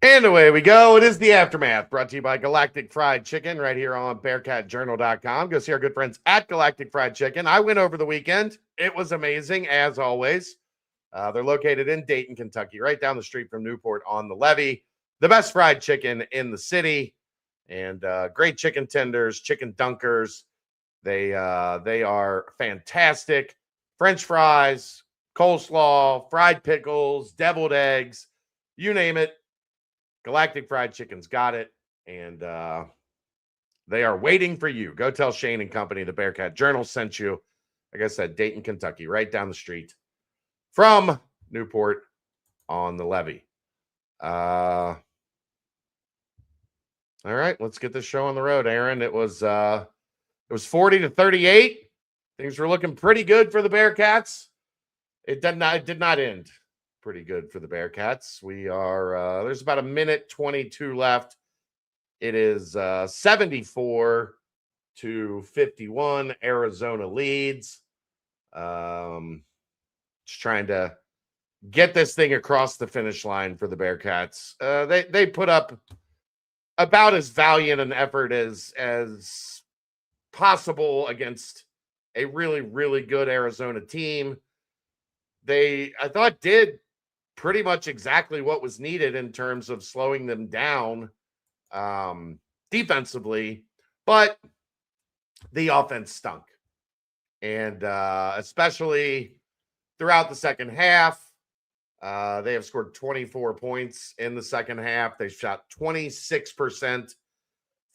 And away we go. It is the Aftermath, brought to you by Galactic Fried Chicken right here on BearcatJournal.com. Go see our good friends at Galactic Fried Chicken. I went over the weekend. It was amazing, as always. They're located in Dayton, Kentucky, right down the street from Newport on the Levee. The best fried chicken in the city. And great chicken tenders, chicken dunkers. They are fantastic. French fries, coleslaw, fried pickles, deviled eggs, you name it. Galactic Fried Chicken's got it, and they are waiting for you. Go tell Shane and company the Bearcat Journal sent you. Like I said, Dayton, Kentucky, right down the street from Newport on the Levee. All right, let's get this show on the road, Aaron. It was 40-38. Things were looking pretty good for the Bearcats. It did not end pretty good for the Bearcats. We are there's about a minute 22 left. It is 74-51. Arizona leads. Just trying to get this thing across the finish line for the Bearcats. They put up about as valiant an effort as possible against a really, really good Arizona team. I thought, did pretty much exactly what was needed in terms of slowing them down defensively, but the offense stunk. And especially throughout the second half, they have scored 24 points in the second half. They shot 26%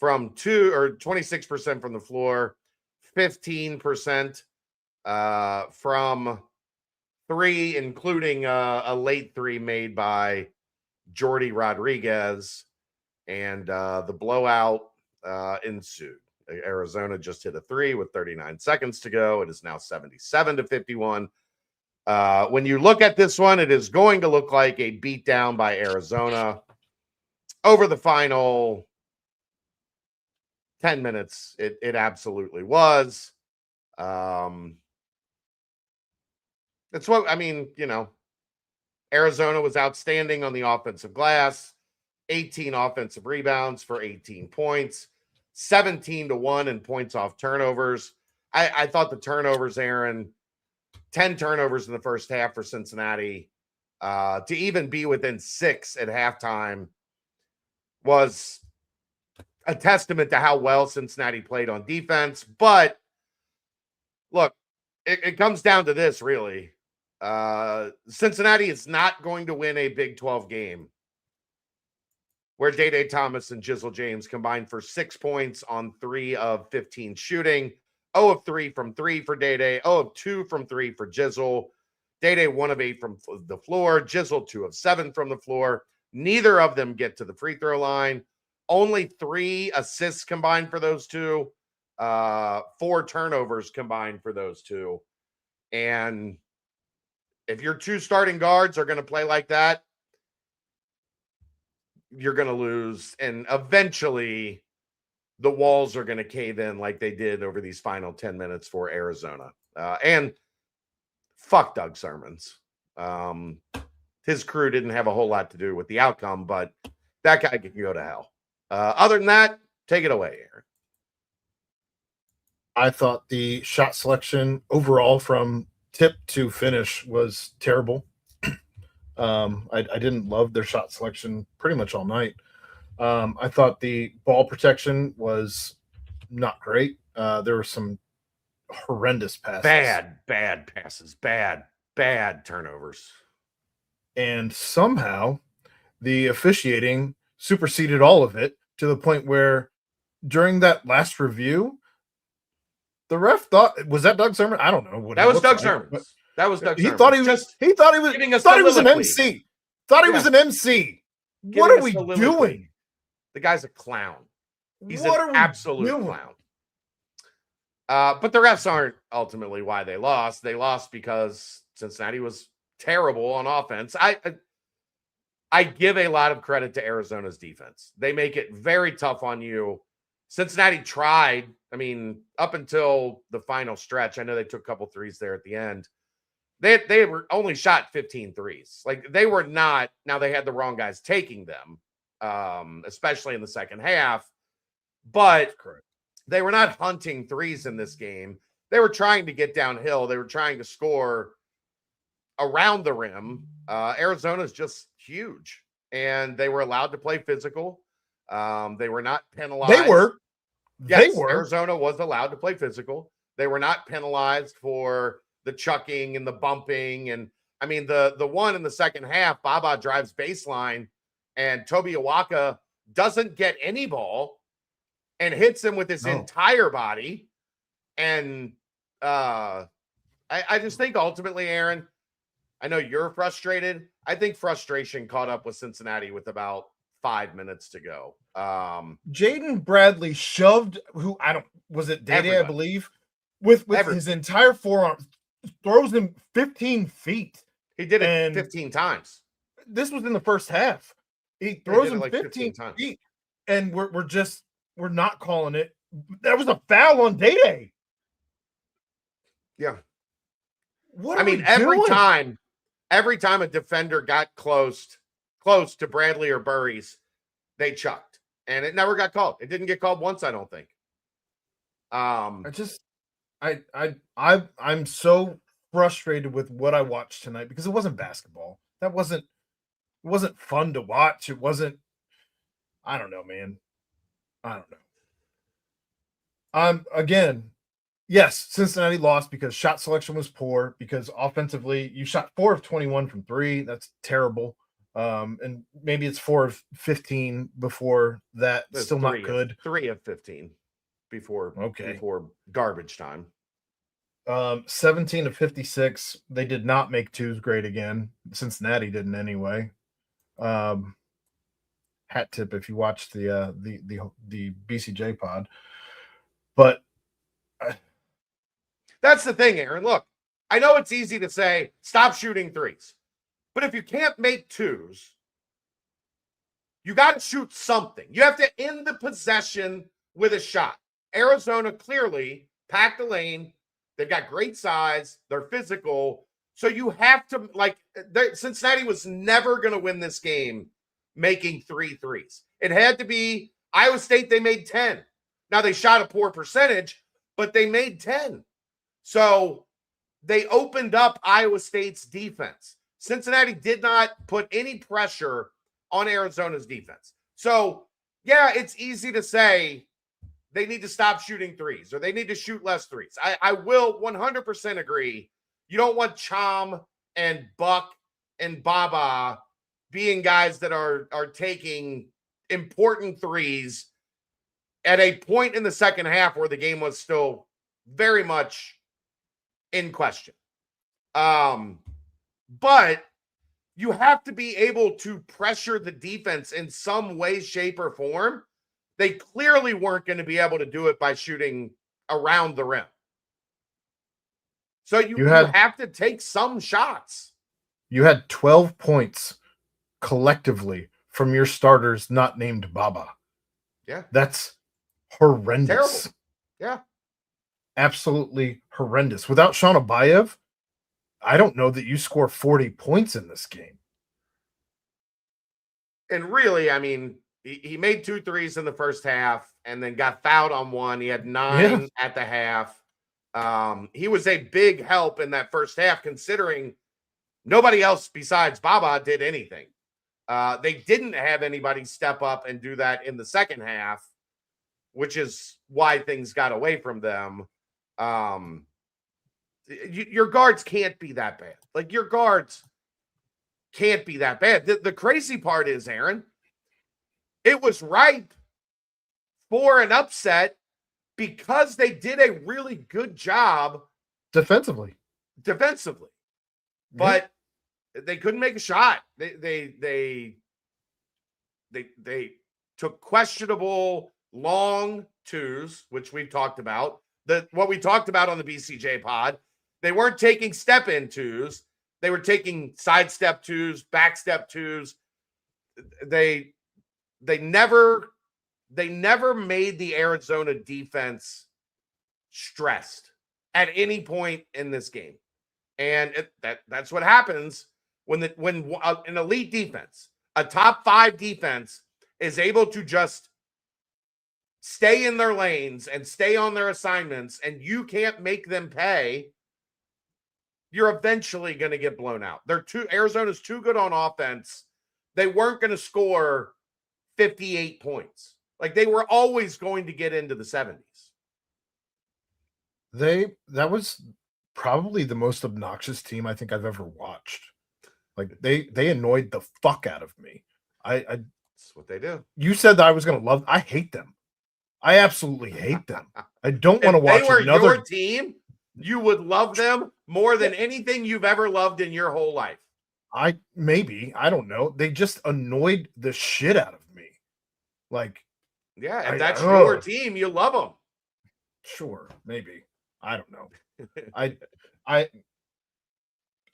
from 26% from the floor, 15% from three, including a late three made by Jordi Rodriguez, and the blowout ensued. Arizona just hit a three with 39 seconds to go. It is now 77-51. When you look at this one, it is going to look like a beatdown by Arizona over the final 10 minutes. It absolutely was. That's what I mean. Arizona was outstanding on the offensive glass, 18 offensive rebounds for 18 points, 17-1 in points off turnovers. I thought the turnovers, Aaron, 10 turnovers in the first half for Cincinnati, to even be within 6 at halftime was a testament to how well Cincinnati played on defense. But look, it comes down to this, really. Cincinnati is not going to win a Big 12 game where Day Thomas and Jizzle James combined for 6 points on 3 of 15 shooting, 0 of 3 from 3 for Day, 0 of 2 from 3 for Jizzle. Day 1 of 8 from the floor, Jizzle 2 of 7 from the floor. Neither of them get to the free throw line. Only 3 assists combined for those two, 4 turnovers combined for those two. And if your 2 starting guards are going to play like that, you're going to lose. And eventually the walls are going to cave in like they did over these final 10 minutes for Arizona. And fuck Doug Sermons. His crew didn't have a whole lot to do with the outcome, but that guy can go to hell. Other than that, take it away, Aaron. I thought the shot selection overall from tip to finish was terrible. I didn't love their shot selection pretty much all night. I thought the ball protection was not great. There were some horrendous passes. Bad passes. Bad turnovers. And somehow the officiating superseded all of it to the point where during that last review, the ref thought, was that Doug Sermon? I don't know. That was Doug Sermon. That was Doug Sermon. He thought he was an MC. Thought he was an MC. What are we doing? The guy's a clown. He's an absolute clown. But the refs aren't ultimately why they lost. They lost because Cincinnati was terrible on offense. I give a lot of credit to Arizona's defense. They make it very tough on you. Cincinnati tried. I mean, up until the final stretch, I know they took a couple threes there at the end. They were only shot 15 threes. Like, they were not. Now, they had the wrong guys taking them. especially in the second half. But correct. they were not hunting threes in this game. They were trying to get downhill. They were trying to score around the rim. Arizona's just huge, and they were allowed to play physical. They were not penalized. They were. Yes, they were. Arizona was allowed to play physical. They were not penalized for the chucking and the bumping. And I mean, the one in the second half, Baba drives baseline, and Toby Awaka doesn't get any ball and hits him with his entire body. And I just think ultimately, Aaron, I know you're frustrated. I think frustration caught up with Cincinnati with about 5 minutes to go. Jaden Bradley shoved was it Dede, I believe, with his entire forearm, throws him 15 feet. He did it 15 times. This was in the first half. He throws him like 15 times. feet, and we're not calling it. That was a foul on Dede. Yeah. What I mean, every time a defender got close to Bradley or Burries, they chucked, and it never got called. It didn't get called once, I don't think. I'm so frustrated with what I watched tonight because it wasn't basketball. It wasn't fun to watch. It wasn't. I don't know, man. I don't know. Again, yes, Cincinnati lost because shot selection was poor, because offensively you shot 4 of 21 from 3. That's terrible. And maybe it's 4 of 15 before that. That's still not good. 3 of 15 before garbage time. 17 of 56. They did not make twos great again. Cincinnati didn't anyway. Hat tip if you watched the BCJ pod. But that's the thing, Aaron. Look, I know it's easy to say stop shooting threes, but if you can't make twos, you got to shoot something. You have to end the possession with a shot. Arizona clearly packed the lane. They've got great size. They're physical. So you have to, Cincinnati was never going to win this game making 3 threes. It had to be Iowa State. They made 10. Now they shot a poor percentage, but they made 10. So they opened up Iowa State's defense. Cincinnati did not put any pressure on Arizona's defense. So, yeah, it's easy to say they need to stop shooting threes or they need to shoot less threes. I will 100% agree. You don't want Chom and Buck and Baba being guys that are taking important threes at a point in the second half where the game was still very much in question. But you have to be able to pressure the defense in some way, shape, or form. They clearly weren't going to be able to do it by shooting around the rim. So you have to take some shots. You had 12 points collectively from your starters not named Baba. Yeah. That's horrendous. Terrible. Yeah. Absolutely horrendous. Without Sean Abayev, I don't know that you score 40 points in this game. And really, I mean, he made 2 threes in the first half and then got fouled on 1. He had 9 at the half. He was a big help in that first half, considering nobody else besides Baba did anything. They didn't have anybody step up and do that in the second half, which is why things got away from them. Your guards can't be that bad. Like, your guards can't be that bad. The crazy part is, Aaron, it was ripe for an upset because they did a really good job defensively. But they couldn't make a shot. They took questionable long twos, which we've talked about. What we talked about on the BCJ pod. They weren't taking step-in twos. They were taking sidestep twos, backstep twos. They never made the Arizona defense stressed at any point in this game. And that's what happens when an elite defense, a top 5 defense, is able to just stay in their lanes and stay on their assignments, and you can't make them pay, you're eventually going to get blown out. Arizona's too good on offense. They weren't going to score 58 points. Like, they were always going to get into the 70s. That was probably the most obnoxious team I think I've ever watched. Like, they annoyed the fuck out of me. That's what they do. You said that I was going to love. I hate them. I absolutely hate them. I don't want to watch If they were another your team, you would love them more than anything you've ever loved in your whole life. I don't know. They just annoyed the shit out of me. Like, yeah, if that's your team, you love them. Sure, maybe. I don't know.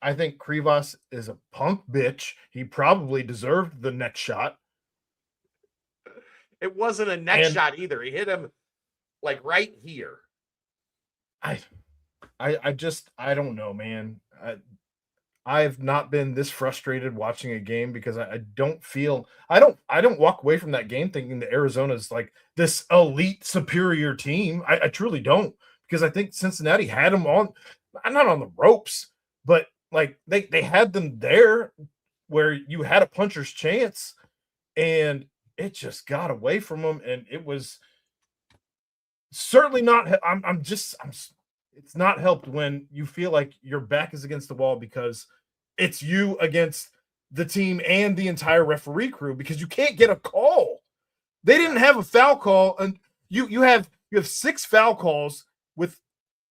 I think Krivas is a punk bitch. He probably deserved the next shot. It wasn't a neck shot either. He hit him like right here. I don't know, man. I've not been this frustrated watching a game because I don't walk away from that game thinking that Arizona's like this elite superior team. I truly don't, because I think Cincinnati had them not on the ropes, but like they had them there where you had a puncher's chance, and it just got away from them, and it was certainly not. It's not helped when you feel like your back is against the wall because it's you against the team and the entire referee crew, because you can't get a call. They didn't have a foul call, and you have 6 foul calls with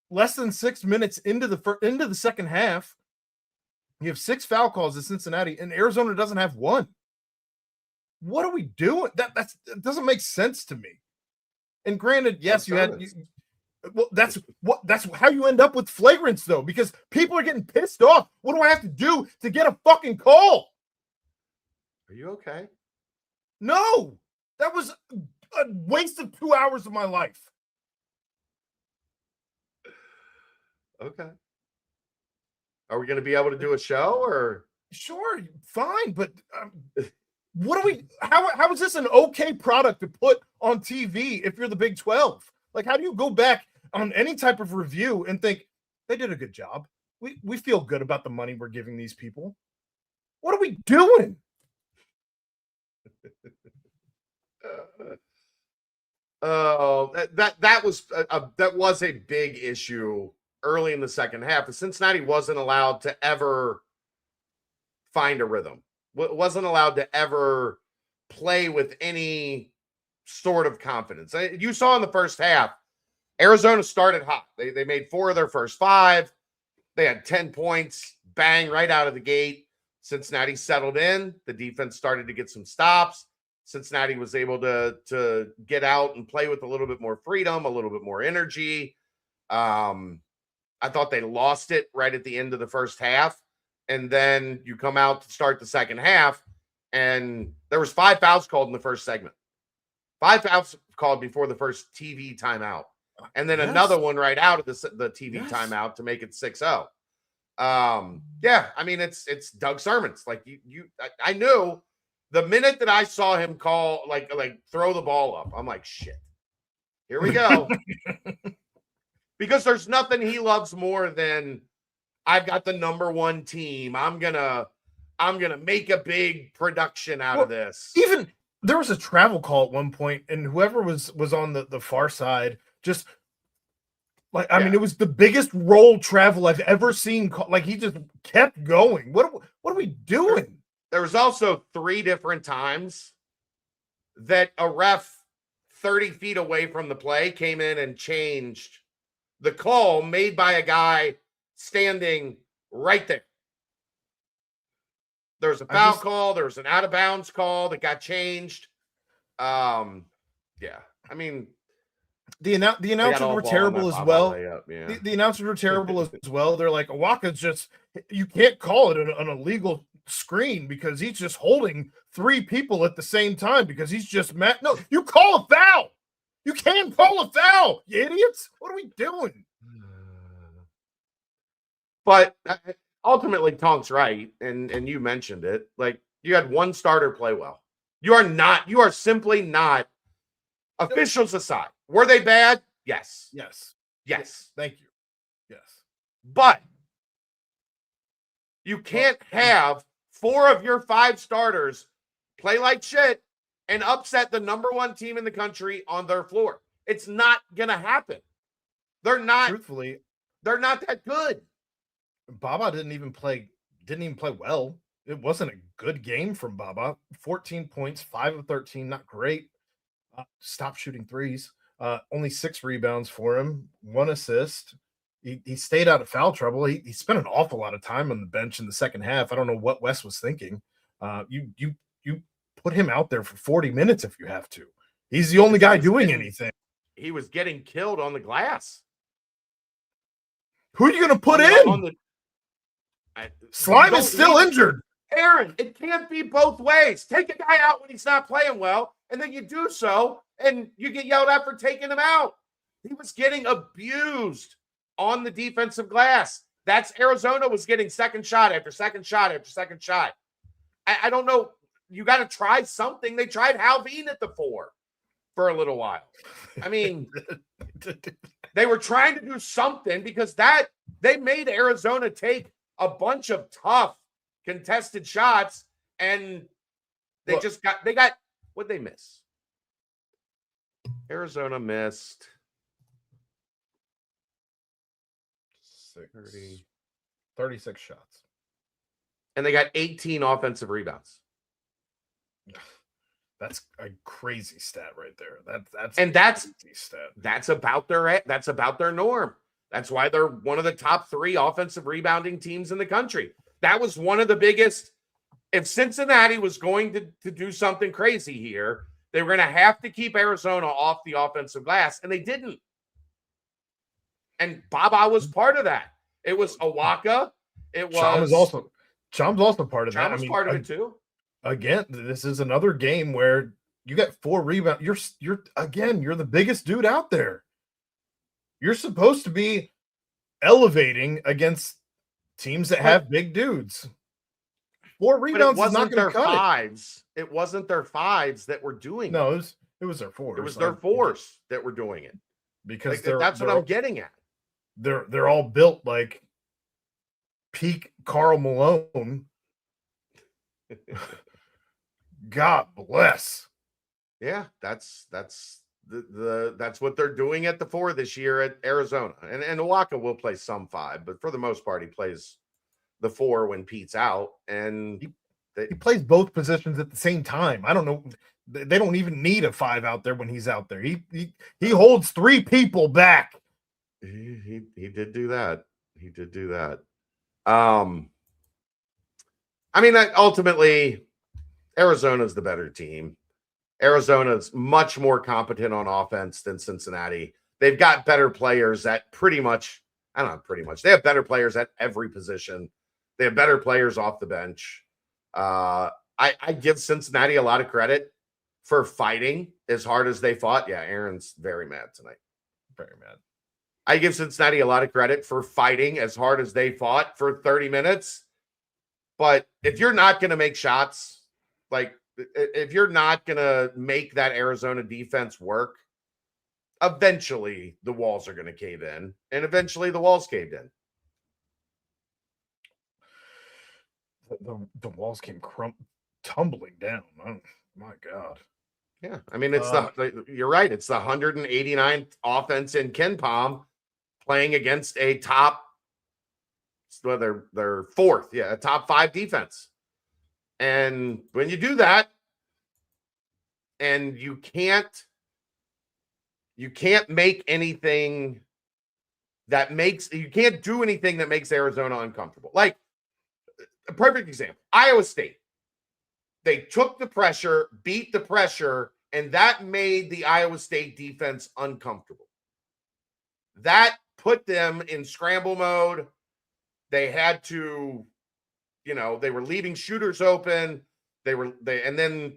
less than 6 minutes into the second half. You have 6 foul calls at Cincinnati, and Arizona doesn't have one. What are we doing? That doesn't make sense to me. And granted, yes, that's how you end up with flagrants, though, because people are getting pissed off. What do I have to do to get a fucking call? Are you okay? No, that was a waste of 2 hours of my life. Okay. Are we going to be able to do a show, or? Sure, fine, but how is this an okay product to put on TV if you're the Big 12? Like, how do you go back on any type of review and think they did a good job? We feel good about the money we're giving these people. What are we doing? That was a big issue early in the second half. Cincinnati wasn't allowed to ever find a rhythm. Wasn't allowed to ever play with any sort of confidence. You saw in the first half, Arizona started hot. They made 4 of their first 5. They had 10 points, bang, right out of the gate. Cincinnati settled in. The defense started to get some stops. Cincinnati was able to get out and play with a little bit more freedom, a little bit more energy. I thought they lost it right at the end of the first half. And then you come out to start the second half, and there was 5 fouls called in the first segment. 5 fouls called before the first TV timeout. And then another one right out of the TV timeout to make it 6-0. Yeah, I mean, it's Doug Sermons. Like, I knew the minute that I saw him call, like throw the ball up, I'm like, shit, here we go. Because there's nothing he loves more than, I've got the number 1 team. I'm gonna make a big production out of this. Even there was a travel call at one point, and whoever was on the far side just I mean, it was the biggest roll travel I've ever seen. Like, he just kept going. What are we doing? There was also 3 different times that a ref 30 feet away from the play came in and changed the call made by a guy standing right there. There was a foul call. There was an out of bounds call that got changed. Yeah, I mean, the announcers were terrible as well. The announcers were terrible as well. They're like, Awaka's you can't call it an illegal screen because he's just holding 3 people at the same time because he's just mad. No, you call a foul. You can't call a foul, you idiots. What are we doing? But ultimately, Tonk's right, and you mentioned it. Like, you had 1 starter play well. You are simply not. Officials aside, were they bad? Yes. Yes. Thank you. Yes. But you can't have 4 of your 5 starters play like shit and upset the number 1 team in the country on their floor. It's not going to happen. Truthfully, they're not that good. Baba didn't even play well. It wasn't a good game from Baba. 14 points, 5 of 13, not great. Stop shooting threes. Only 6 rebounds for him, 1 assist. He stayed out of foul trouble. He spent an awful lot of time on the bench in the second half. I don't know what Wes was thinking. You put him out there for 40 minutes if you have to. He's the only guy doing anything. He was getting killed on the glass. Who are you going to put in? Slime is still injured. Aaron, it can't be both ways. Take a guy out when he's not playing well, and then you do so, and you get yelled at for taking him out. He was getting abused on the defensive glass. That's Arizona was getting second shot after second shot after second shot. I don't know. You got to try something. They tried Halveen at the 4 for a little while. I mean, they were trying to do something because they made Arizona take a bunch of tough contested shots, and they got what'd they miss? Arizona missed 36 shots. And they got 18 offensive rebounds. That's a crazy stat right there. That's crazy stat. That's about their norm. That's why they're one of the top 3 offensive rebounding teams in the country. That was one of the biggest. If Cincinnati was going to do something crazy here, they were going to have to keep Arizona off the offensive glass, and they didn't. And Baba was part of that. It was Awaka. It was Chom's also part of that. Chom was part of it too. Again, this is another game where you got 4 rebounds. You're the biggest dude out there. You're supposed to be elevating against teams that have big dudes. 4 rebounds is not going to cut it. It wasn't their 5s that were doing it. No, it was their 4s. It was their 4s that were doing it. Because that's what I'm getting at. They're all built like peak Karl Malone. God bless. Yeah, that's what they're doing at the 4 this year at Arizona. And Awaka will play some 5, but for the most part, he plays the 4 when Pete's out. And he plays both positions at the same time. I don't know. They don't even need a 5 out there when he's out there. He holds 3 people back. He did do that. He did do that. I mean, ultimately, Arizona's the better team. Arizona's much more competent on offense than Cincinnati. They've got better players at they have better players at every position. They have better players off the bench. I give Cincinnati a lot of credit for fighting as hard as they fought. Yeah, Aaron's very mad tonight. Very mad. I give Cincinnati a lot of credit for fighting as hard as they fought for 30 minutes. But if you're not going to make shots, like if you're not going to make that Arizona defense work, eventually the walls are going to cave in, and eventually the walls caved in. The walls came tumbling down. Oh, my God. Yeah, I mean, you're right. It's the 189th offense in KenPom playing against a top, they're 4th, a top 5 defense. And when you do that, and you can't make anything you can't do anything that makes Arizona uncomfortable. Like a perfect example, Iowa State. They took the pressure, beat the pressure, and that made the Iowa State defense uncomfortable. That put them in scramble mode. They had to, they were leaving shooters open. And then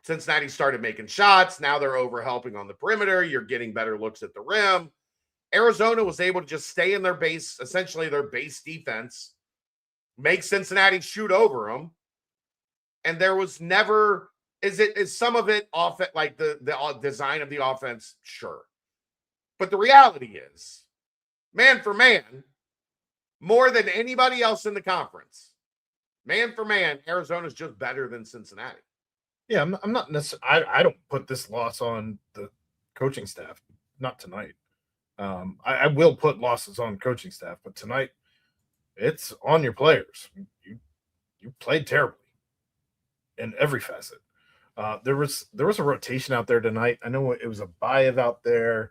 Cincinnati started making shots. Now they're over-helping on the perimeter. You're getting better looks at the rim. Arizona was able to just stay in their base, essentially their base defense, make Cincinnati shoot over them. And there was never Is some of it off at like the design of the offense? Sure. But the reality is, man for man, more than anybody else in the conference, man for man, Arizona's just better than Cincinnati. Yeah, I'm not necessarily. I don't put this loss on the coaching staff. Not tonight. I will put losses on coaching staff, but tonight it's on your players. You played terribly in every facet. There was a rotation out there tonight. I know it was a Bayev out there.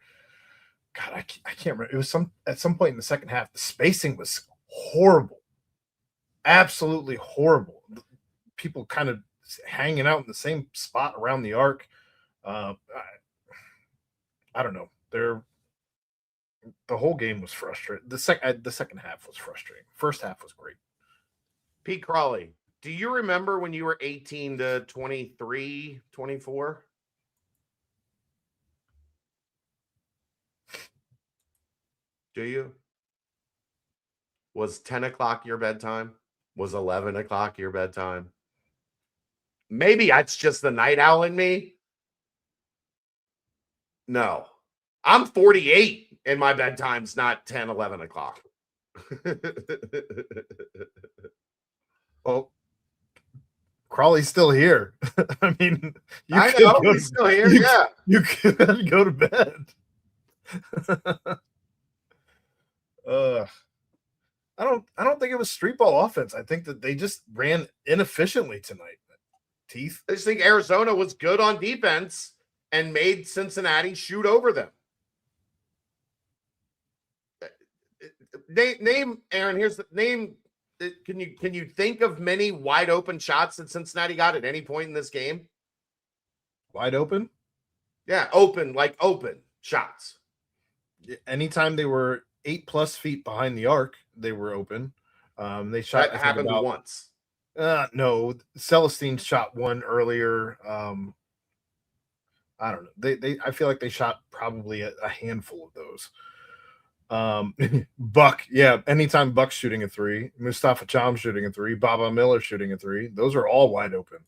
God, I can't remember. It was at some point in the second half. The spacing was horrible, absolutely horrible. People kind of hanging out in the same spot around the arc. I don't know. The whole game was frustrating. The second half was frustrating. First half was great. Pete Crawley, do you remember when you were 18 to 23, 24? Do you? Was 10 o'clock your bedtime? Was 11 o'clock your bedtime? Maybe that's just the night owl in me. No. I'm 48 and my bedtime's not 10, 11 o'clock. Well, Crawley's still here. I mean, I know he's still here. Yeah, you could go to bed. I don't think it was street ball offense. I think that they just ran inefficiently tonight. Teeth. I just think Arizona was good on defense and made Cincinnati shoot over them. Name Aaron. Here's the name. Can you think of many wide open shots that Cincinnati got at any point in this game? Wide open? Yeah, open shots. Anytime they were 8+ feet behind the arc, they were open. They shot. That happened once. No, Celestine shot one earlier. I don't know. I feel like they shot probably a handful of those. Buck, yeah. Anytime Buck's shooting a three, Mustafa Cham shooting a three, Baba Miller shooting a three, those are all wide open.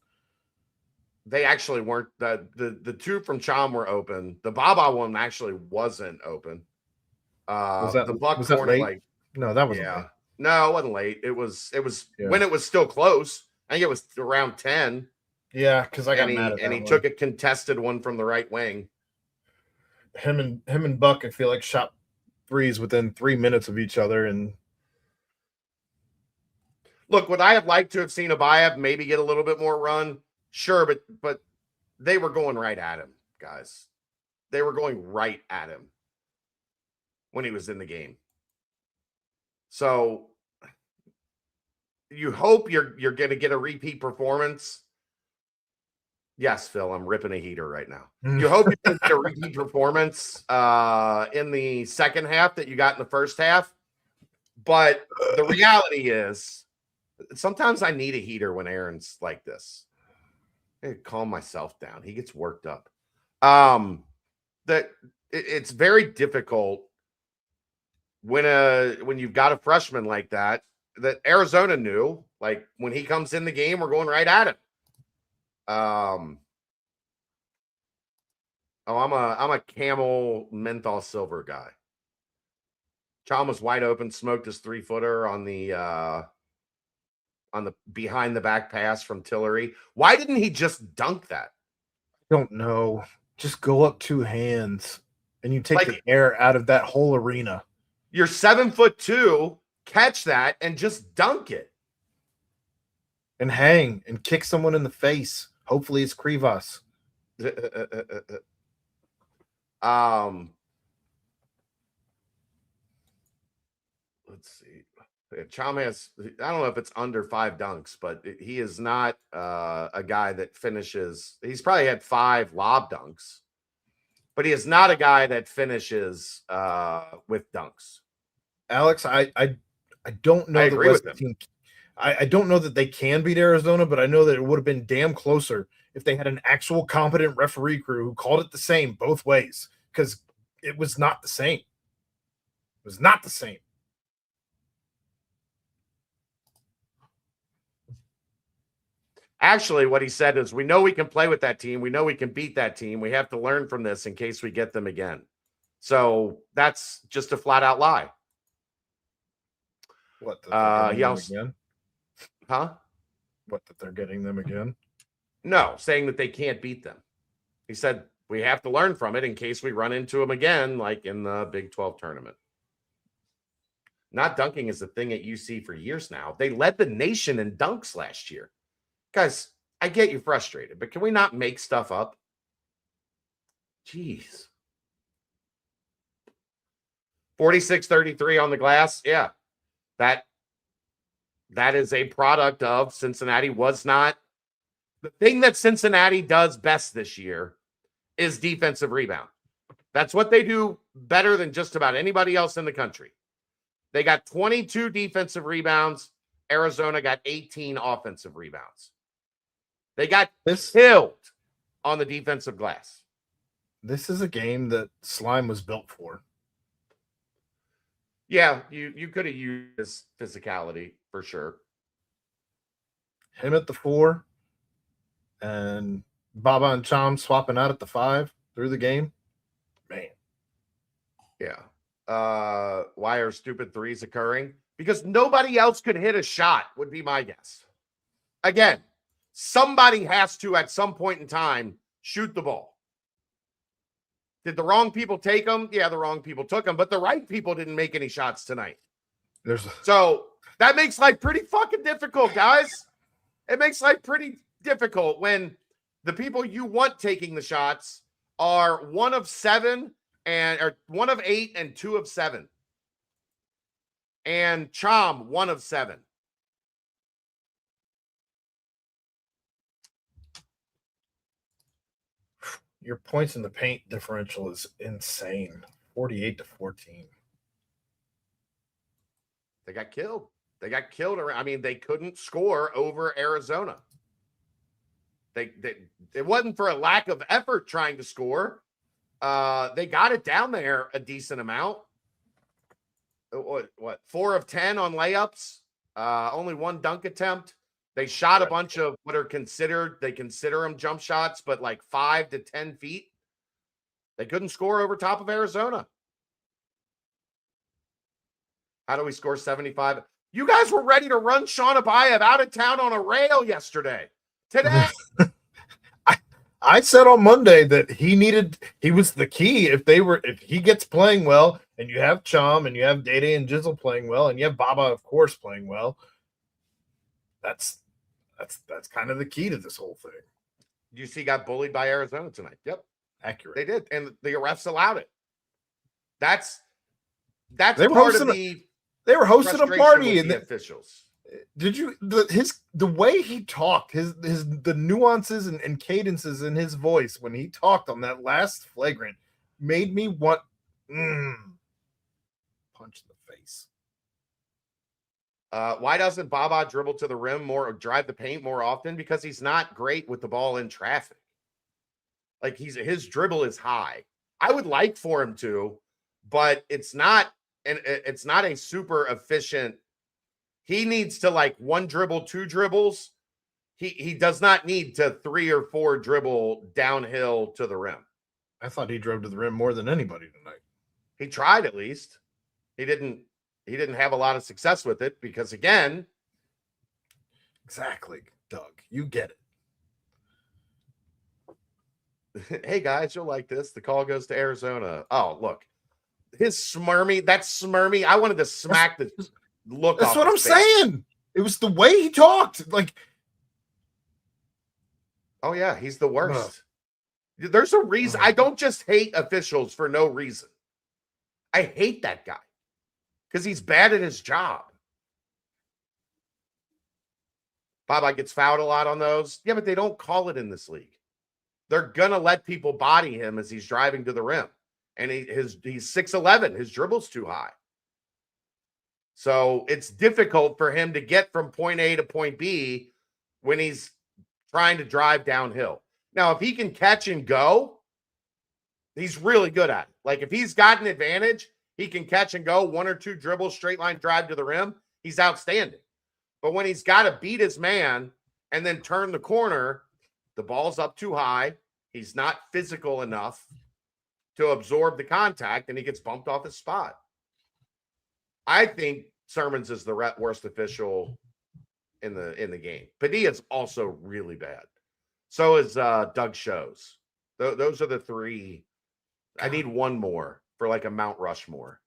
They actually weren't. The two from Cham were open. The Baba one actually wasn't open. The Buck was that corner, late? No, that wasn't late. No, it wasn't late. It was when it was still close. I think it was around 10. Yeah, because I got mad at that and he one. took a contested one from the right wing. Him and Buck, I feel like, shot threes within 3 minutes of each other. And look, would I have liked to have seen Abayev maybe get a little bit more run? Sure, but they were going right at him, guys. They were going right at him when he was in the game. So you hope you're going to get a repeat performance. Yes, Phil, I'm ripping a heater right now. You hope you get a repeat performance in the second half that you got in the first half. But the reality is sometimes I need a heater when Aaron's like this. I calm myself down. He gets worked up. It's very difficult when you've got a freshman like that Arizona knew, like, when he comes in the game, we're going right at him. I'm a Camel menthol silver guy. Cham was wide open, smoked his 3-footer on the behind the back pass from Tillery. Why didn't he just dunk that? Don't know. Just go up 2 hands and you take the air out of that whole arena. You're 7'2", catch that and just dunk it. And hang and kick someone in the face. Hopefully it's Krivas. Let's see. Cham has, I don't know if it's under 5 dunks, but he is not a guy that finishes. He's probably had 5 lob dunks, but he is not a guy that finishes with dunks. Alex, I don't know. I agree with him. Team, I don't know that they can beat Arizona, but I know that it would have been damn closer if they had an actual competent referee crew who called it the same both ways, because it was not the same. It was not the same. Actually, what he said is, we know we can play with that team. We know we can beat that team. We have to learn from this in case we get them again. So that's just a flat out lie. What? That He also, again? huh? What? That they're getting them again? No, saying that they can't beat them. He said we have to learn from it in case we run into them again, like in the Big 12 tournament. Not dunking is a thing at UC for years now. They led the nation in dunks last year. Guys, I get you frustrated, but can we not make stuff up? Jeez. 46-33 on the glass. Yeah. That is a product of Cincinnati was not. The thing that Cincinnati does best this year is defensive rebound. That's what they do better than just about anybody else in the country. They got 22 defensive rebounds. Arizona got 18 offensive rebounds. They got killed on the defensive glass. This is a game that Slime was built for. Yeah, you could have used this physicality for sure. Him at the 4 and Baba and Chom swapping out at the 5 through the game. Man. Yeah. Why are stupid threes occurring? Because nobody else could hit a shot, would be my guess. Again, somebody has to, at some point in time, shoot the ball. Did the wrong people take them? Yeah, the wrong people took them, but the right people didn't make any shots tonight. So that makes life pretty fucking difficult, guys. It makes life pretty difficult when the people you want taking the shots are 1 of 7 or 1 of 8 and 2 of 7. And Chom, 1 of 7. Your points in the paint differential is insane. 48-14. They got killed. They got killed. I mean, they couldn't score over Arizona. It wasn't for a lack of effort trying to score. They got it down there a decent amount. What 4 of 10 on layups? Only 1 dunk attempt. They shot a bunch of what are considered, they consider them jump shots, but like 5 to 10 feet. They couldn't score over top of Arizona. How do we score 75? You guys were ready to run Sean Abayev out of town on a rail yesterday. Today. I said on Monday that he was the key. If he gets playing well, and you have Chom and you have Dede and Jizzle playing well, and you have Baba, of course, playing well, that's kind of the key to this whole thing. UC got bullied by Arizona tonight. Yep. Accurate. They did. And the refs allowed it. That's they part of the they were hosting a party and the officials. Did you the way he talked, the nuances and cadences in his voice when he talked on that last flagrant made me want punch in the face. Why doesn't Baba dribble to the rim more or drive the paint more often? Because he's not great with the ball in traffic. Like his dribble is high. I would like for him to, but it's not a super efficient. He needs to like 1 dribble, 2 dribbles. He does not need to 3 or 4 dribble downhill to the rim. I thought he drove to the rim more than anybody tonight. He tried at least. He didn't have a lot of success with it because, again. Exactly, Doug. You get it. Hey, guys, you'll like this. The call goes to Arizona. Oh, look. His smirmy. I wanted to smack the look That's off what I'm his face. saying. It was the way he talked. Like, oh, yeah, he's the worst. There's a reason. I don't just hate officials for no reason. I hate that guy because he's bad at his job. Baba gets fouled a lot on those. Yeah, but they don't call it in this league. They're going to let people body him as he's driving to the rim. And he's 6'11". His dribble's too high. So it's difficult for him to get from point A to point B when he's trying to drive downhill. Now, if he can catch and go, he's really good at it. Like if he's got an advantage, he can catch and go 1 or 2 dribbles, straight line drive to the rim. He's outstanding. But when he's got to beat his man and then turn the corner, the ball's up too high. He's not physical enough to absorb the contact, and he gets bumped off his spot. I think Sermons is the worst official in the game. Padilla's also really bad. So is Doug Shows. Those are the three. I need one more for like a Mount Rushmore.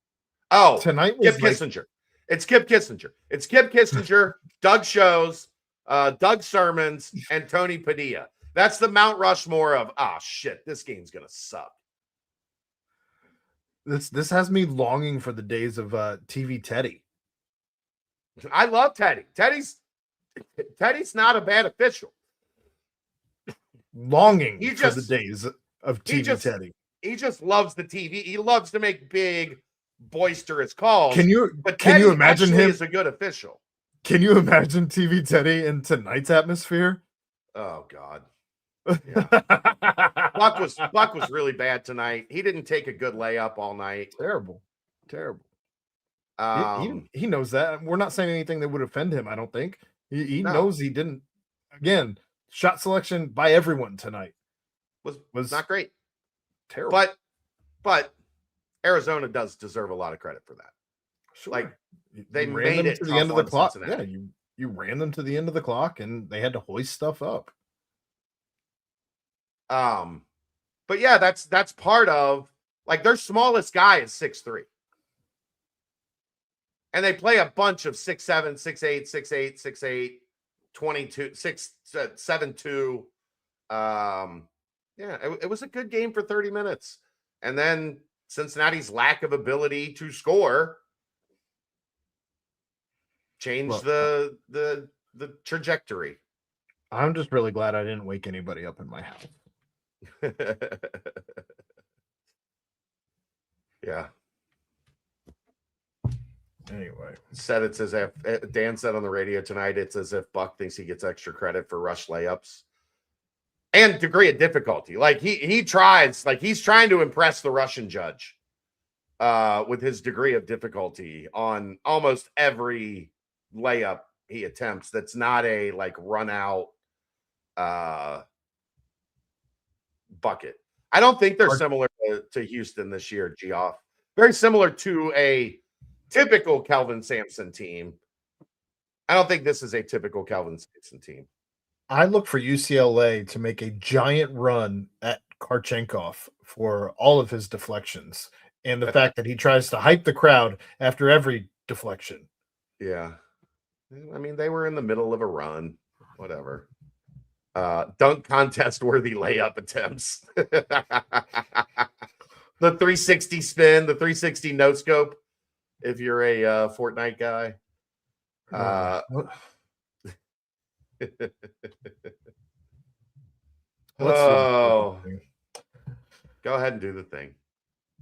Oh, tonight was Kip Kissinger. It's Kip Kissinger. It's Kip Kissinger, Doug Shows, Doug Sermons, and Tony Padilla. That's the Mount Rushmore of, shit, this game's going to suck. This has me longing for the days of TV Teddy. I love Teddy. Teddy's not a bad official. Longing for the days of TV Teddy. He just loves the TV. He loves to make big, boisterous calls. Can you imagine him as a good official? Can you imagine TV Teddy in tonight's atmosphere? Oh God. Yeah. Buck was really bad tonight. He didn't take a good layup all night. Terrible. He knows that. We're not saying anything that would offend him, I don't think. He knows he didn't. Again, shot selection by everyone tonight was not great. Terrible. But Arizona does deserve a lot of credit for that. Sure. Like they ran them to the end of the clock. Cincinnati. Yeah, you ran them to the end of the clock, and they had to hoist stuff up. But yeah, that's part of, like, their smallest guy is 6'3". And they play a bunch of 6'7", 6'8", 6'8", 6'8", 22, 6'7", 7'2". Yeah, it was a good game for 30 minutes. And then Cincinnati's lack of ability to score changed the trajectory. I'm just really glad I didn't wake anybody up in my house. Yeah. Anyway, it's as if Dan said on the radio tonight, it's as if Buck thinks he gets extra credit for rush layups and degree of difficulty. Like he tries, like he's trying to impress the Russian judge with his degree of difficulty on almost every layup he attempts. That's not a like run out bucket. I don't think they're similar to Houston this year, Geoff. Very similar to a typical Kelvin Sampson team. I don't think this is a typical Kelvin Sampson team. I look for UCLA to make a giant run at Karchenkov for all of his deflections and the fact that he tries to hype the crowd after every deflection. Yeah. I mean, they were in the middle of a run. Whatever. Dunk contest worthy layup attempts. The 360 spin, the 360 no scope. If you're a Fortnite guy. Go ahead and do the thing.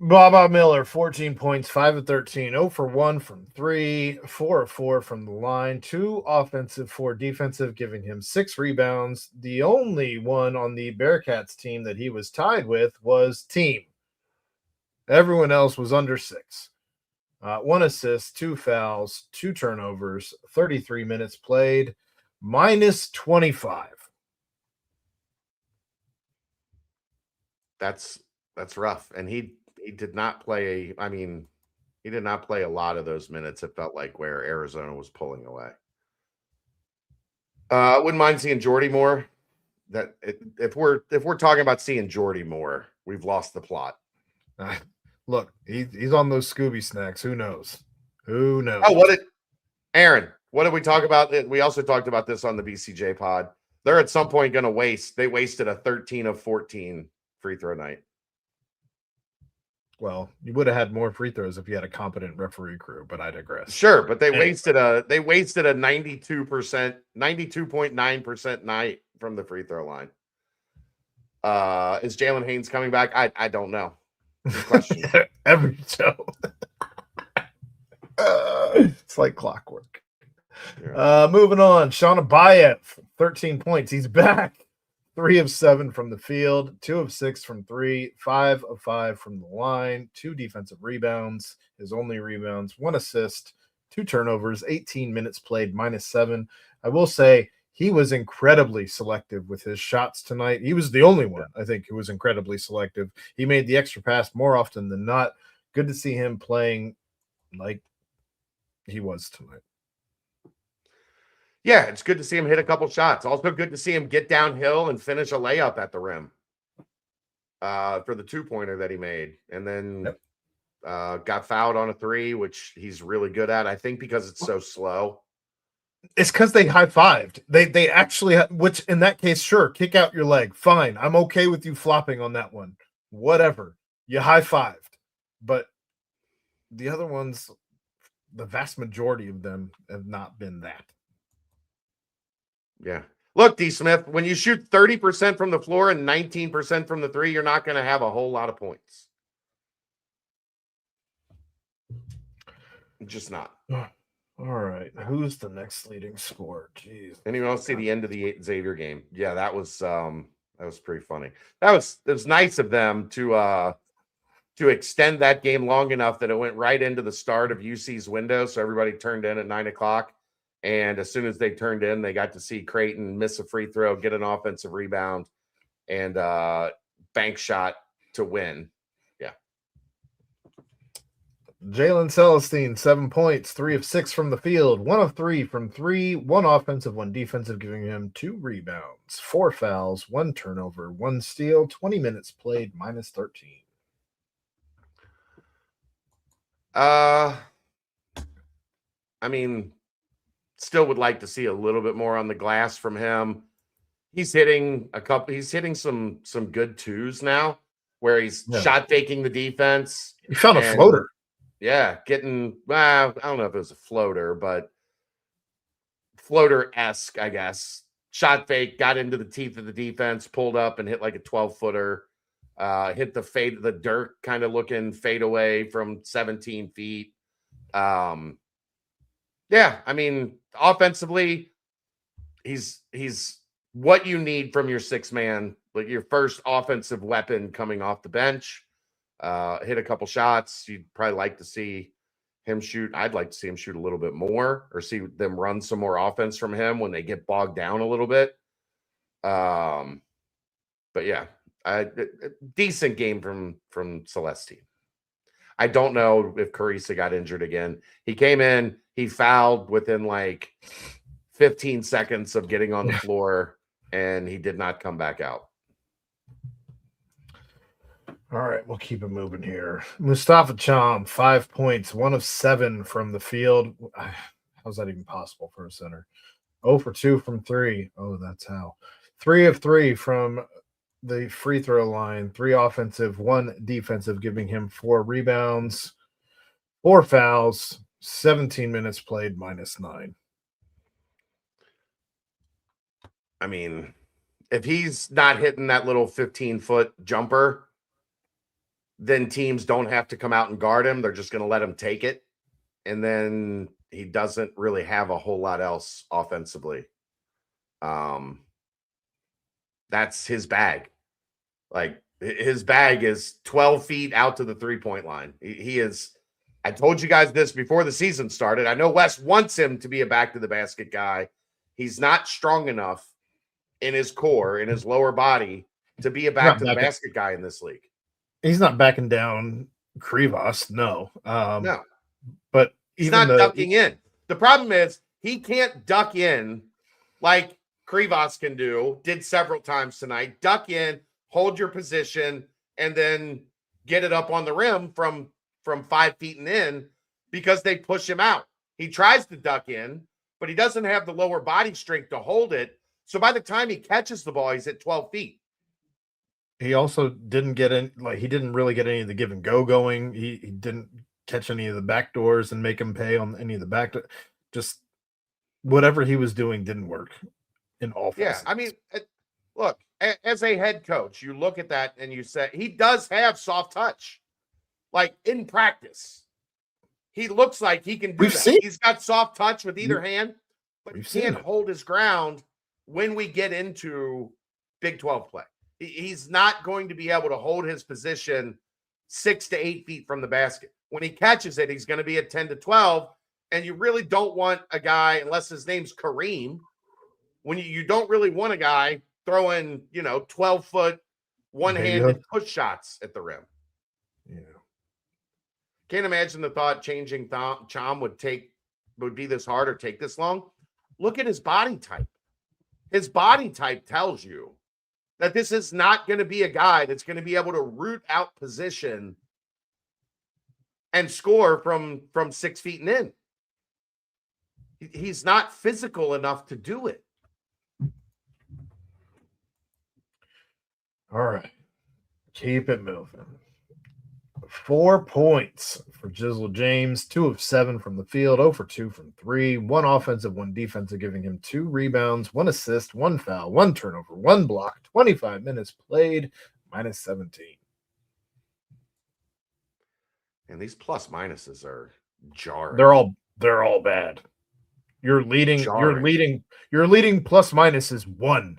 Baba Miller, 14 points, 5 of 13, 0 for 1 from 3, 4 of 4 from the line, 2 offensive, 4 defensive, giving him 6 rebounds. The only one on the Bearcats team that he was tied with was Team. Everyone else was under 6. 1 assist, 2 fouls, 2 turnovers, 33 minutes played, minus 25. That's rough. And he did not play. I mean, he did not play a lot of those minutes. It felt like where Arizona was pulling away. I wouldn't mind seeing Jordy more. If we're talking about seeing Jordy more, we've lost the plot. Look, he's on those Scooby snacks. Who knows? Oh, Aaron, what did we talk about? We also talked about this on the BCJ pod. They're at some point going to waste. They wasted a 13 of 14 free throw night. Well, you would have had more free throws if you had a competent referee crew, but I digress. Sure, but they wasted a 92.9% night from the free throw line. Is Jalen Haynes coming back? I don't know. Good question. Every show. It's like clockwork. Yeah. Moving on. Sean Abayev, 13 points. He's back. 3 of 7 from the field, 2 of 6 from 3, 5 of 5 from the line, 2 defensive rebounds, his only rebounds, 1 assist, 2 turnovers, 18 minutes played, minus 7. I will say he was incredibly selective with his shots tonight. He was the only one, I think, who was incredibly selective. He made the extra pass more often than not. Good to see him playing like he was tonight. Yeah, it's good to see him hit a couple shots. Also good to see him get downhill and finish a layup at the rim for the 2-pointer that he made. And then got fouled on a 3, which he's really good at, I think, because it's so slow. It's because they high-fived. They actually, which in that case, sure, kick out your leg. Fine. I'm okay with you flopping on that one. Whatever. You high-fived. But the other ones, the vast majority of them have not been that. Yeah. Look, D. Smith, when you shoot 30% from the floor and 19% from the 3, you're not going to have a whole lot of points. Just not. All right. Who's the next leading scorer? Jeez. Anyone else see the end of the Xavier game? Yeah, that was pretty funny. It was nice of them to extend that game long enough that it went right into the start of UC's window. So everybody turned in at 9:00. And as soon as they turned in, they got to see Creighton miss a free throw, get an offensive rebound, and bank shot to win. Yeah. Jalen Celestine, 7 points, 3 of 6 from the field, 1 of 3 from 3, 1 offensive, 1 defensive, giving him 2 rebounds, 4 fouls, 1 turnover, 1 steal, 20 minutes played, -13. I mean, still would like to see a little bit more on the glass from him. He's hitting some good 2s now where he's shot faking the defense. He found a floater. Yeah, getting I don't know if it was a floater, but floater-esque, I guess. Shot fake, got into the teeth of the defense, pulled up and hit like a 12-footer. Hit the Dirk kind of looking fade away from 17 feet. Yeah, I mean, offensively, he's what you need from your 6-man, like your first offensive weapon coming off the bench. Hit a couple shots. You'd probably like to see him shoot. I'd like to see him shoot a little bit more, or see them run some more offense from him when they get bogged down a little bit. But yeah, a decent game from Celestine. I don't know if Carissa got injured again. He came in, he fouled within like 15 seconds of getting on the floor, and he did not come back out. All right, we'll keep it moving here. Mustafa Cham, 5 points, 1 of 7 from the field. How's that even possible for a center? 0 for 2 from 3. Oh, that's how. 3 of 3 from the free throw line, 3 offensive, 1 defensive, giving him 4 rebounds, 4 fouls, 17 minutes played, -9. I mean, if he's not hitting that little 15-foot jumper, then teams don't have to come out and guard him. They're just going to let him take it. And then he doesn't really have a whole lot else offensively. That's his bag. Like, his bag is 12 feet out to the 3-point line. He is. I told you guys this before the season started. I know Wes wants him to be a back to the basket guy. He's not strong enough in his core, in his lower body, to be a back to the basket guy in this league. He's not backing down Krivas, no. No. But he's not ducking in. The problem is he can't duck in like Krivas can did several times tonight. Duck in, hold your position, and then get it up on the rim from 5 feet and in, because they push him out. He tries to duck in, but he doesn't have the lower body strength to hold it. So by the time he catches the ball, he's at 12 feet. He also didn't get in, like, he didn't really get any of the give and go going. He didn't catch any of the back doors and make him pay on any of the back. Just whatever he was doing didn't work in all facets. Yeah, I mean, look, as a head coach, you look at that and you say, he does have soft touch. Like, in practice, he looks like he can do that. He's got soft touch with either hand, but he can't hold his ground when we get into Big 12 play. He's not going to be able to hold his position 6 to 8 feet from the basket. When he catches it, he's going to be at 10 to 12, and you really don't want a guy, unless his name's Kareem, when you don't really want a guy throwing, 12-foot one-handed push shots at the rim. Yeah. Can't imagine the thought changing Chom would be this hard or take this long. Look at his body type. His body type tells you that this is not going to be a guy that's going to be able to root out position and score from 6 feet and in. He's not physical enough to do it. All right. Keep it moving. 4 points for Jizzle James, 2 of 7 from the field, 0 for 2 from 3, 1 offensive, 1 defensive, giving him 2 rebounds, 1 assist, 1 foul, 1 turnover, 1 block, 25 minutes played, minus 17. And these plus minuses are jarring. They're all bad. Your leading plus minus is 1.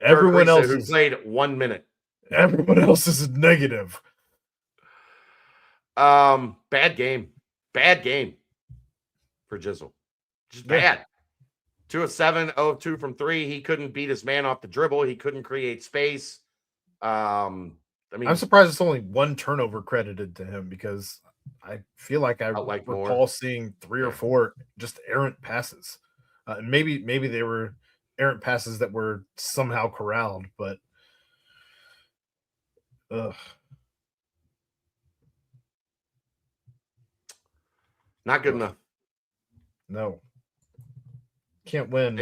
Everyone else who played 1 minute. Everyone else is negative. Bad game for Jizzle. Just bad. 2 of 7, 0 of 2 from 3. He couldn't beat his man off the dribble. He couldn't create space. I'm surprised it's only 1 turnover credited to him, because I feel like I recall seeing 3 or 4 just errant passes. Maybe they were errant passes that were somehow corralled, but not good enough. No. Can't win.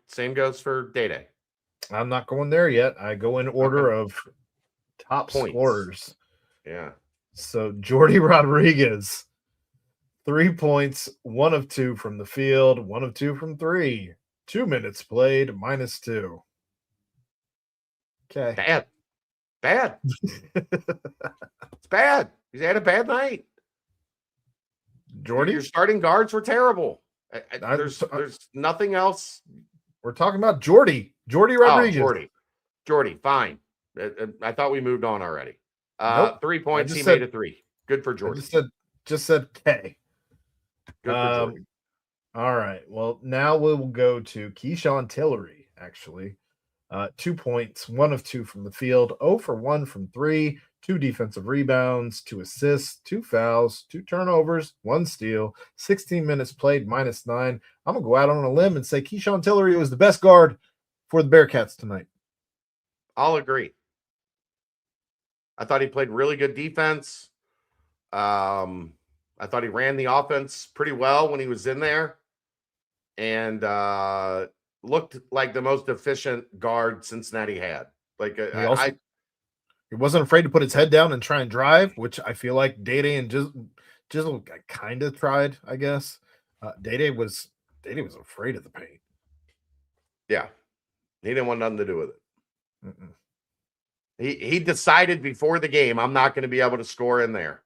Same goes for Day. I'm not going there yet. I go in order of top scorers. Yeah. So Jordy Rodriguez, 3 points, 1 of 2 from the field, 1 of 2 from 3. 2 minutes played, minus 2. Okay. Bad. It's bad. He's had a bad night. Jordy? Your starting guards were terrible. There's nothing else. We're talking about Jordy Rodriguez. Jordy, fine. I thought we moved on already. Nope. 3 points. He made a 3. Good for Jordy. Just said K. Good for Jordy. All right. Well, now we will go to Keyshawn Tillery, actually. 2 points, 1 of 2 from the field, 0 for 1 from 3, 2 defensive rebounds, 2 assists, 2 fouls, 2 turnovers, 1 steal, 16 minutes played, minus 9. I'm going to go out on a limb and say Keyshawn Tillery was the best guard for the Bearcats tonight. I'll agree. I thought he played really good defense. I thought he ran the offense pretty well when he was in there, and looked like the most efficient guard Cincinnati had. He wasn't afraid to put his head down and try and drive, which I feel like Day and Jizzle kind of tried, I guess. Day was afraid of the paint. Yeah. He didn't want nothing to do with it. Mm-mm. He decided before the game, I'm not going to be able to score in there.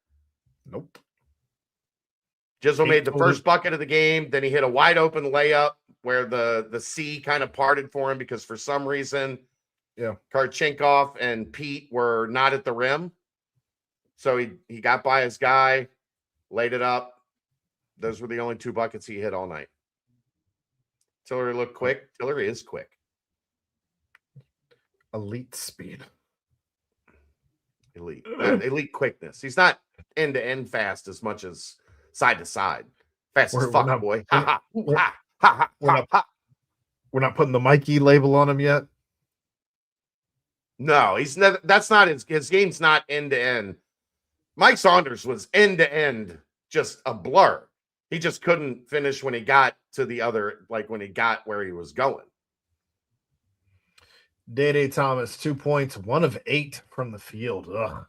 Nope. Jizzle made the first bucket of the game. Then he hit a wide open layup where the sea kind of parted for him because for some reason, Karchenkov and Pete were not at the rim. So he got by his guy, laid it up. Those were the only 2 buckets he hit all night. Tillery looked quick. Tillery is quick. Elite speed. Elite quickness. He's not end-to-end fast as much as side to side. Fast as fuck, boy. We're not putting the Mikey label on him yet. No, he's never. That's not his game's not end-to-end. Mike Saunders was end-to-end, just a blur. He just couldn't finish when he got to the other, when he got where he was going. Day Thomas, 2 points, 1 of 8 from the field. 0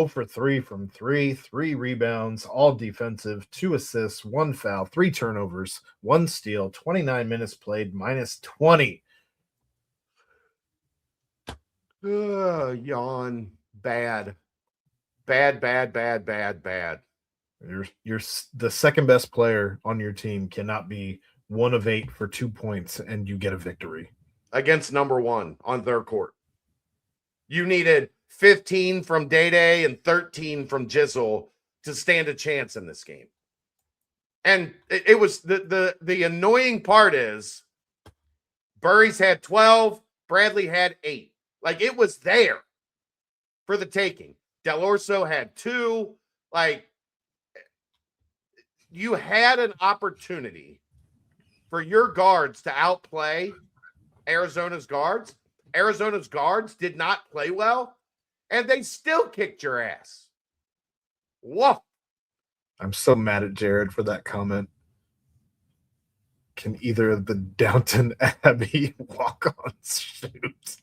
for 3 from 3, 3 rebounds, all defensive, 2 assists, 1 foul, 3 turnovers, 1 steal, 29 minutes played, minus 20. Yawn. Bad. You're the second best player on your team cannot be 1 of 8 for 2 points and you get a victory. Against number 1 on their court. You needed 15 from Day and 13 from Jizzle to stand a chance in this game. And it was the annoying part is Burries had 12. Bradley had 8. Like, it was there for the taking. Del Orso had 2. Like, you had an opportunity for your guards to outplay Arizona's guards. Arizona's guards did not play well, and they still kicked your ass. Woof. I'm so mad at Jared for that comment. Can either of the Downton Abbey walk-ons shoot?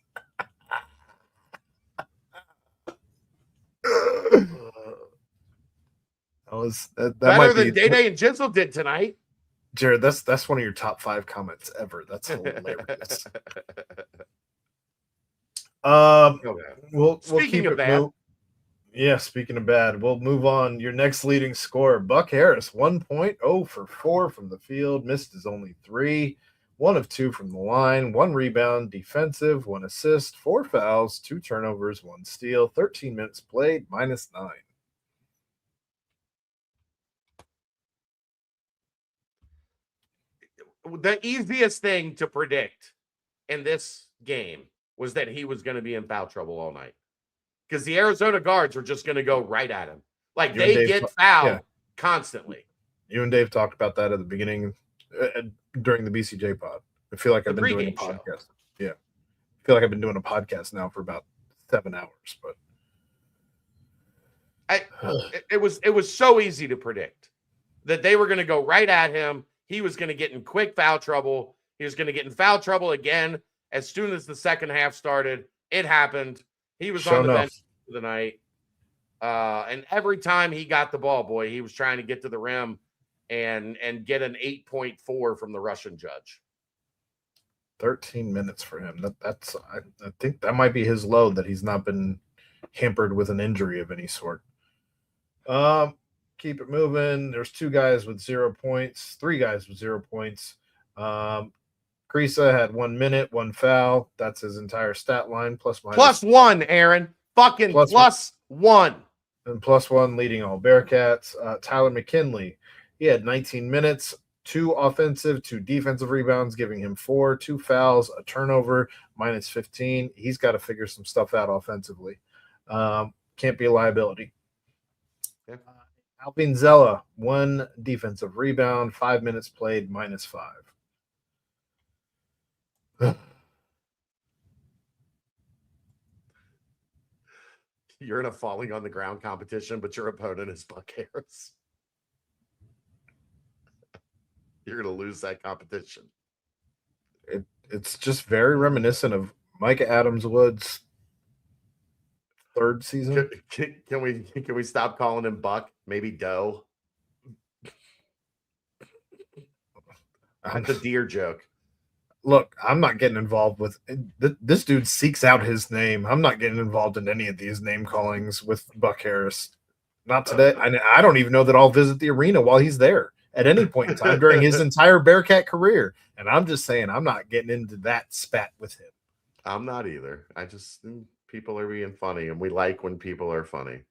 That Better might than be Day and Jizzle did tonight. Jared. That's one of your top 5 comments ever. That's hilarious. We'll Speaking keep of it bad. Yeah, speaking of bad, we'll move on. Your next leading scorer, Buck Harris, 1 point, 0 for 4 from the field, missed his only 3, 1 of 2 from the line, 1 rebound, defensive, 1 assist, 4 fouls, 2 turnovers, 1 steal, 13 minutes played, -9. The easiest thing to predict in this game was that he was going to be in foul trouble all night, because the Arizona guards were just going to go right at him. Like, they get fouled constantly. You and Dave talked about that at the beginning during the BCJ pod. I feel like I've been doing a podcast. Yeah. I feel like I've been doing a podcast now for about 7 hours, but it was so easy to predict that they were going to go right at him. He was going to get in quick foul trouble. He was going to get in foul trouble again as soon as the second half started. It happened. He was on the bench for the night. And every time he got the ball, boy, he was trying to get to the rim and get an 8.4 from the Russian judge. 13 minutes for him. That's I think that might be his low, that he's not been hampered with an injury of any sort. Keep it moving. There's 2 guys with 0 points, 3 guys with 0 points. Krisa had 1 minute, 1 foul. That's his entire stat line. +1, Aaron. Fucking +1. And +1 leading all Bearcats. Tyler McKinley, he had 19 minutes, 2 offensive, 2 defensive rebounds, giving him 4, 2 fouls, a turnover, -15. He's got to figure some stuff out offensively. Can't be a liability. Yeah. Alvin Zella, 1 defensive rebound, 5 minutes played, -5. You're in a falling on the ground competition, but your opponent is Buck Harris. You're going to lose that competition. It's just very reminiscent of Micah Adams-Wood's 3rd season. Can we stop calling him Buck? Maybe Doe. That's a deer joke. Look, I'm not getting involved with this dude. Seeks out his name. I'm not getting involved in any of these name callings with Buck Harris. Not today. I don't even know that I'll visit the arena while he's there at any point in time during his entire Bearcat career. And I'm just saying, I'm not getting into that spat with him. I'm not either. I just think people are being funny, and we like when people are funny.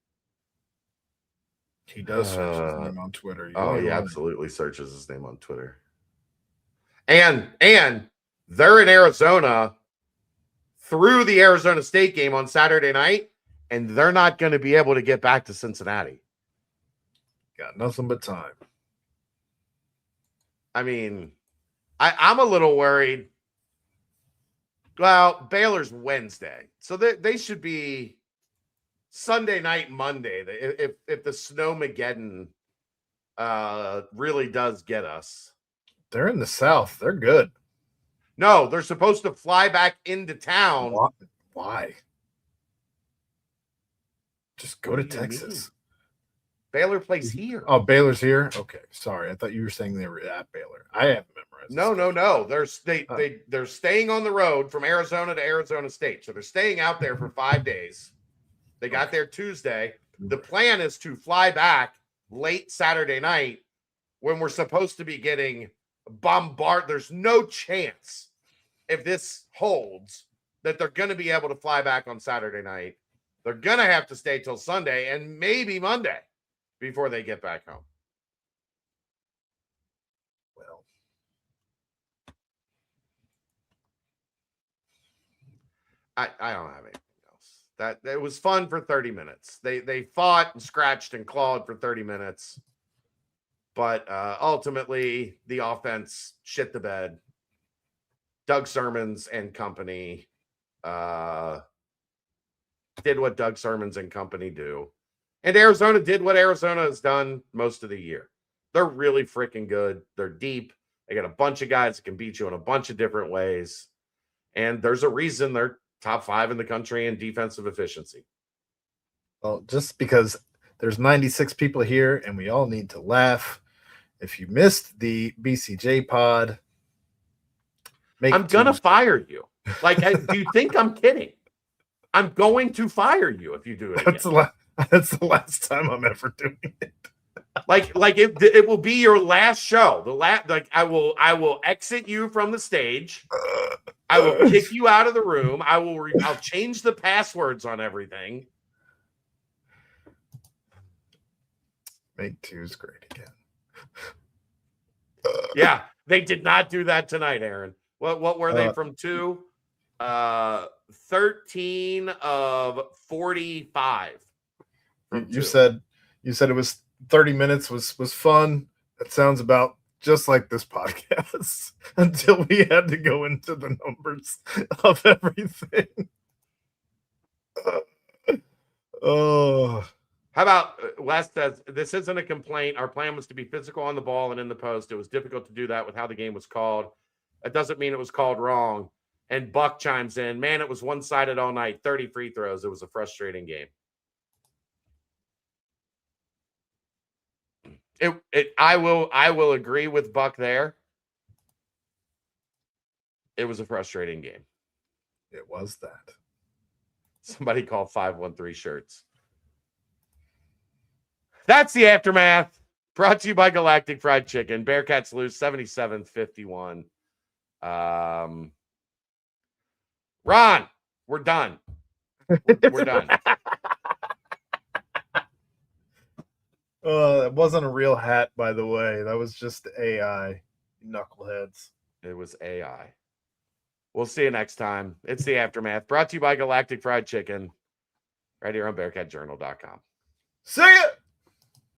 He does search his name on Twitter. He absolutely searches his name on Twitter. And they're in Arizona through the Arizona State game on Saturday night, and they're not going to be able to get back to Cincinnati. Got nothing but time. I mean, I'm a little worried. Well, Baylor's Wednesday, so they should be Sunday night, Monday. If the Snowmageddon really does get us. They're in the South. They're good. No, they're supposed to fly back into town. Why? Just go to Texas. Baylor plays here. Oh, Baylor's here? Okay. Sorry. I thought you were saying they were at Baylor. I haven't memorized. No. They're staying on the road from Arizona to Arizona State. So they're staying out there for 5 days. They got there Tuesday. The plan is to fly back late Saturday night when we're supposed to be getting bombarded. There's no chance, if this holds, that they're going to be able to fly back on Saturday night. They're going to have to stay till Sunday and maybe Monday before they get back home. Well, I don't have anything else. That it was fun for 30 minutes. They fought and scratched and clawed for 30 minutes. But ultimately, the offense shit the bed. Doug Sermons and company did what Doug Sermons and company do. And Arizona did what Arizona has done most of the year. They're really freaking good. They're deep. They got a bunch of guys that can beat you in a bunch of different ways. And there's a reason they're top 5 in the country in defensive efficiency. Well, just because there's 96 people here and we all need to laugh. If you missed the BCJ pod, I'm going to fire you. Like, do you think I'm kidding? I'm going to fire you if you do it again. That's the last time I'm ever doing it. like it will be your last show. I will exit you from the stage. I will kick you out of the room. I'll change the passwords on everything. Make twos great again. Yeah, they did not do that tonight, Aaron. What were they from 2? 13 of 45. You said it was 30 minutes was fun. That sounds about just like this podcast until we had to go into the numbers of everything. How about Les says, this isn't a complaint. Our plan was to be physical on the ball and in the post. It was difficult to do that with how the game was called. That doesn't mean it was called wrong. And Buck chimes in, man, it was one-sided all night, 30 free throws. It was a frustrating game. I will agree with Buck there. It was a frustrating game. It was that. Somebody call 513 shirts. That's the aftermath. Brought to you by Galactic Fried Chicken. Bearcats lose 77-51. Ron, we're done. We're done. That wasn't a real hat, by the way. That was just AI. Knuckleheads. It was AI. We'll see you next time. It's the aftermath. Brought to you by Galactic Fried Chicken. Right here on BearcatJournal.com. See ya!